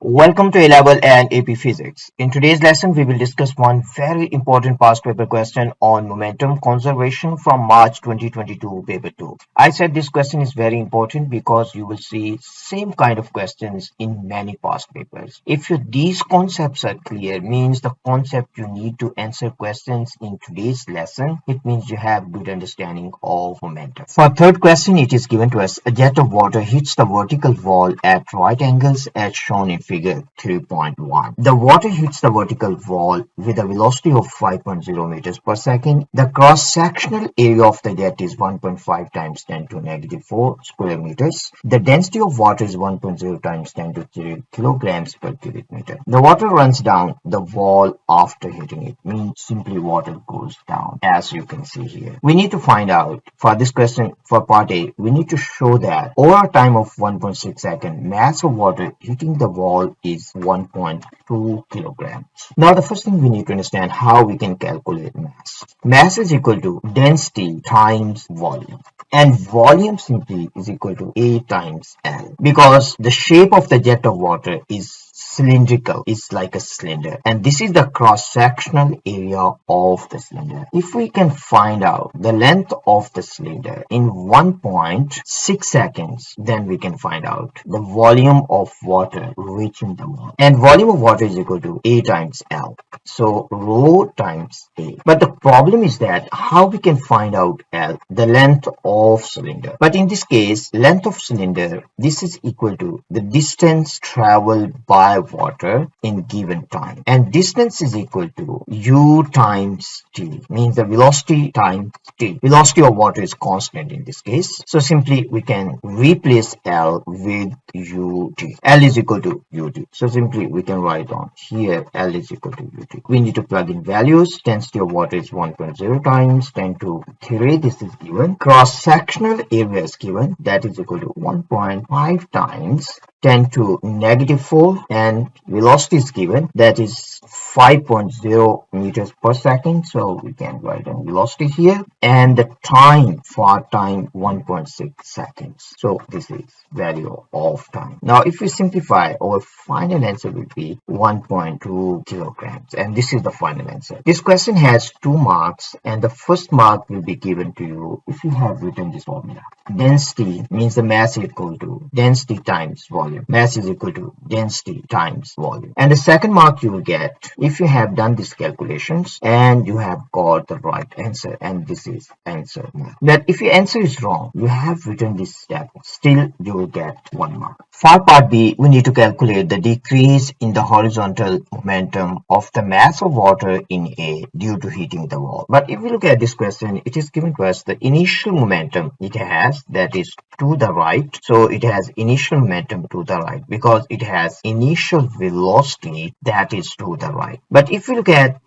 Welcome to A-Level and AP Physics. In today's lesson, we will discuss one very important past paper question on momentum conservation from March 2022, paper 2. I said this question is very important because you will see same kind of questions in many past papers. If these concepts are clear, means the concept you need to answer questions in today's lesson, it means you have good understanding of momentum. For third question, it is given to us, a jet of water hits the vertical wall at right angles as shown in figure 3.1. The water hits the vertical wall with a velocity of 5.0 meters per second. The cross-sectional area of the jet is 1.5 times 10 to negative 4 square meters. The density of water is 1.0 times 10 to 3 kilograms per cubic meter. The water runs down the wall after hitting it, means simply water goes down, as you can see here. We need to find out, for this question, for part A, we need to show that over a time of 1.6 seconds, mass of water hitting the wall is 1.2 kilograms. Now, the first thing we need to understand how we can calculate mass. Mass is equal to density times volume. And volume simply is equal to A times L. Because the shape of the jet of water is cylindrical, is like a cylinder, and this is the cross-sectional area of the cylinder. If we can find out the length of the cylinder in 1.6 seconds, then we can find out the volume of water reaching the wall, and volume of water is equal to A times L, so rho times A. But the problem is that how we can find out L, the length of cylinder. But in this case, length of cylinder, this is equal to the distance traveled by water in given time, and distance is equal to u times t, means the velocity times t. Velocity of water is constant in this case, so simply we can replace L with ut. L is equal to ut, so simply we can write on here L is equal to ut. We need to plug in values. Density of water is 1.0 times 10 to 3, this is given. Cross-sectional area is given, that is equal to 1.5 times 10 to negative 4, and velocity is given, that is 5.0 meters per second, so we can write down velocity here, and the time, for time 1.6 seconds, so this is value of time. Now if we simplify, our final answer will be 1.2 kilograms, and this is the final answer. This question has 2 marks, and the first mark will be given to you if you have written this formula. Density means the mass is equal to density times volume. Mass is equal to density times volume. And the second mark you will get if you have done these calculations and you have got the right answer, and this is answer mark. But if your answer is wrong, you have written this step, still you will get 1 mark. For part B, we need to calculate the decrease in the horizontal momentum of the mass of water in A due to hitting the wall. But if we look at this question, it is given to us the initial momentum it has, that is to the right. So it has initial momentum to the right because it has initial velocity that is to the right. But if we look at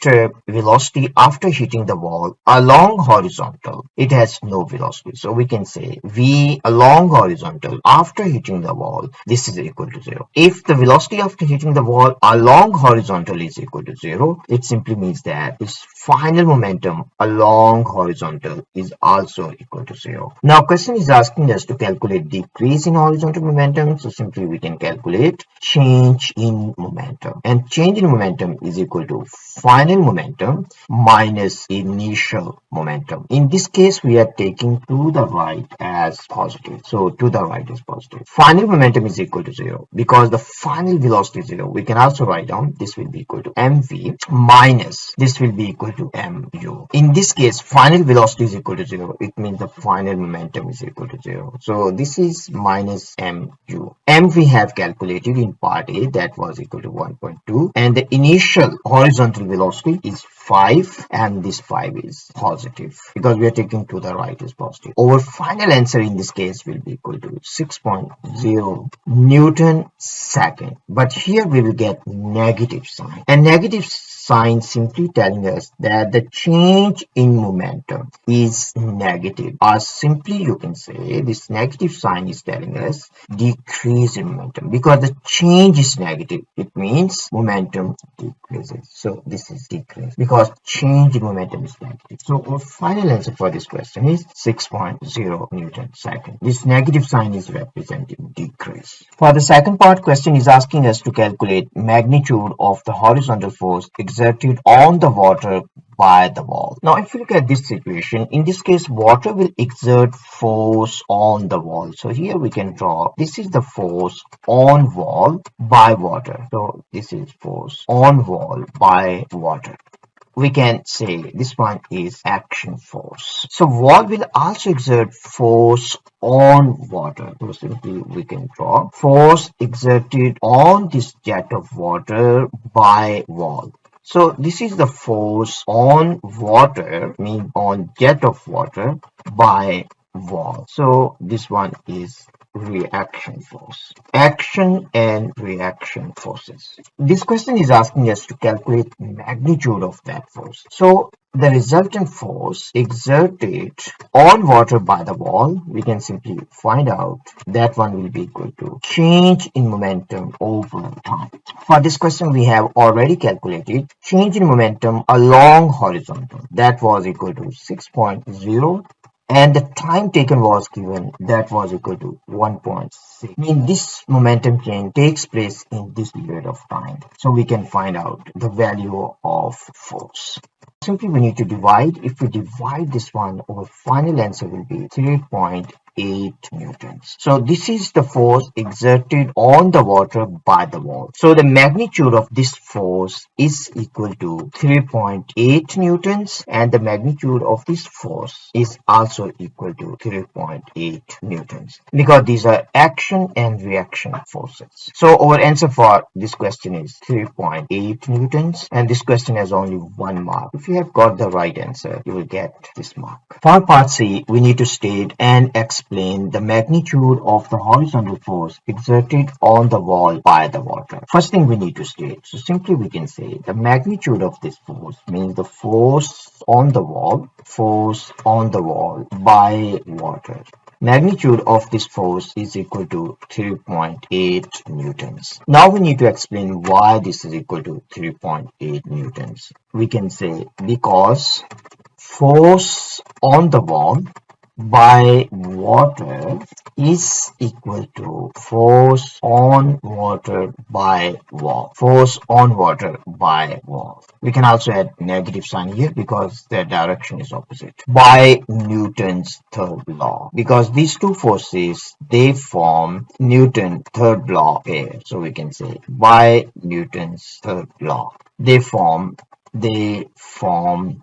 velocity after hitting the wall along horizontal, it has no velocity. So we can say V along horizontal after hitting the wall, this is equal to 0. If the velocity after hitting the wall along horizontal is equal to 0, it simply means that this final momentum along horizontal is also equal to 0. Now question is asking us to calculate decrease in horizontal momentum, so simply we can calculate change in momentum, and change in momentum is equal to final momentum minus initial momentum. In this case we are taking to the right as positive, so to the right is positive. Final momentum is equal to 0 because the final velocity is 0. We can also write down this will be equal to mv minus this will be equal to mu. In this case final velocity is equal to 0, it means the final momentum is equal to 0, so this is minus mu. M we have calculated in part A, that was equal to 1.2, and the initial horizontal velocity is 5, and this 5 is positive because we are taking to the right is positive. Our final answer in this case will be equal to 6.0 Newton second, but here we will get negative sign, and negative sign simply telling us that the change in momentum is negative, or simply you can say this negative sign is telling us decrease in momentum. Because the change is negative, it means momentum decreases. So this is decrease because change in momentum is negative. So our final answer for this question is 6.0 Newton second. This negative sign is representing decrease. For the second part, question is asking us to calculate magnitude of the horizontal force exerted on the water by the wall. Now, if you look at this situation, in this case, water will exert force on the wall. So here we can draw, this is the force on wall by water. So this is force on wall by water. We can say this one is action force. So wall will also exert force on water. So simply we can draw force exerted on this jet of water by wall. So this is the force on water, mean on jet of water by wall. So this one is reaction force. Action and reaction forces. This question is asking us to calculate magnitude of that force. So the resultant force exerted on water by the wall, we can simply find out that one will be equal to change in momentum over time. For this question, we have already calculated change in momentum along horizontal. That was equal to 6.0. And the time taken was given, that was equal to 1.6. I mean, this momentum change takes place in this period of time. So we can find out the value of force. Simply we need to divide. If we divide this one, our final answer will be 3.8 newtons. So this is the force exerted on the water by the wall. So the magnitude of this force is equal to 3.8 newtons, and the magnitude of this force is also equal to 3.8 newtons, because these are action and reaction forces. So our answer for this question is 3.8 newtons, and this question has only 1 mark. If you have got the right answer, you will get this mark. For part C, we need to state and explain the magnitude of the horizontal force exerted on the wall by the water. First thing we need to state, so simply we can say the magnitude of this force means the force on the wall by water. Magnitude of this force is equal to 3.8 newtons. Now we need to explain why this is equal to 3.8 newtons. We can say because force on the wall by water is equal to force on water by wall. Force on water by wall. We can also add negative sign here because their direction is opposite. By Newton's third law. Because these two forces, they form Newton's third law pair. So we can say by Newton's third law. They form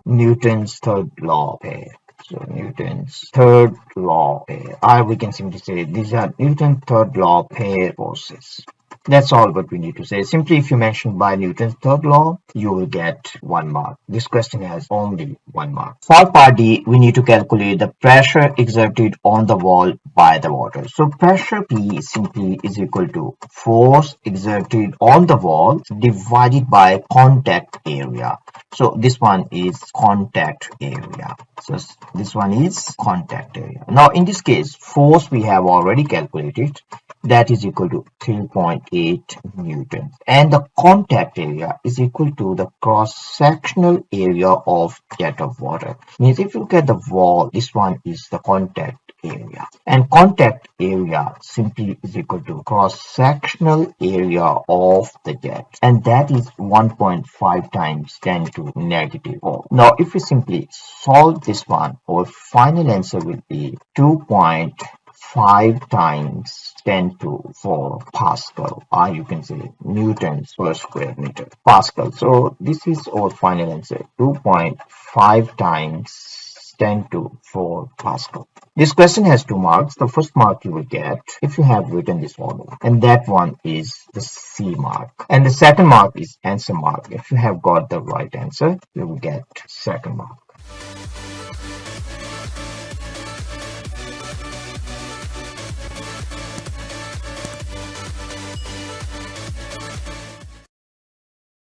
Newton's third law pair. So Newton's third law pair. Or we can simply say these are Newton's third law pair forces. That's all what we need to say. Simply if you mention by Newton's third law, you will get 1 mark. This question has only 1 mark. For part D, we need to calculate the pressure exerted on the wall by the water. So pressure P simply is equal to force exerted on the wall divided by contact area. So this one is contact area. So this one is contact area. Now in this case, force we have already calculated. That is equal to 3.8 newtons, and the contact area is equal to the cross-sectional area of jet of water. Means if you look at the wall, this one is the contact area, and contact area simply is equal to cross-sectional area of the jet, and that is 1.5 times 10 to negative 4. Now if we simply solve this one, our final answer will be 2.5 times 10 to 4 Pascal, or you can say newtons per square meter. Pascal. So this is our final answer, 2.5 times 10 to 4 Pascal. This question has 2 marks. The first mark you will get if you have written this formula, and that one is the C mark. And the second mark is answer mark. If you have got the right answer, you will get second mark.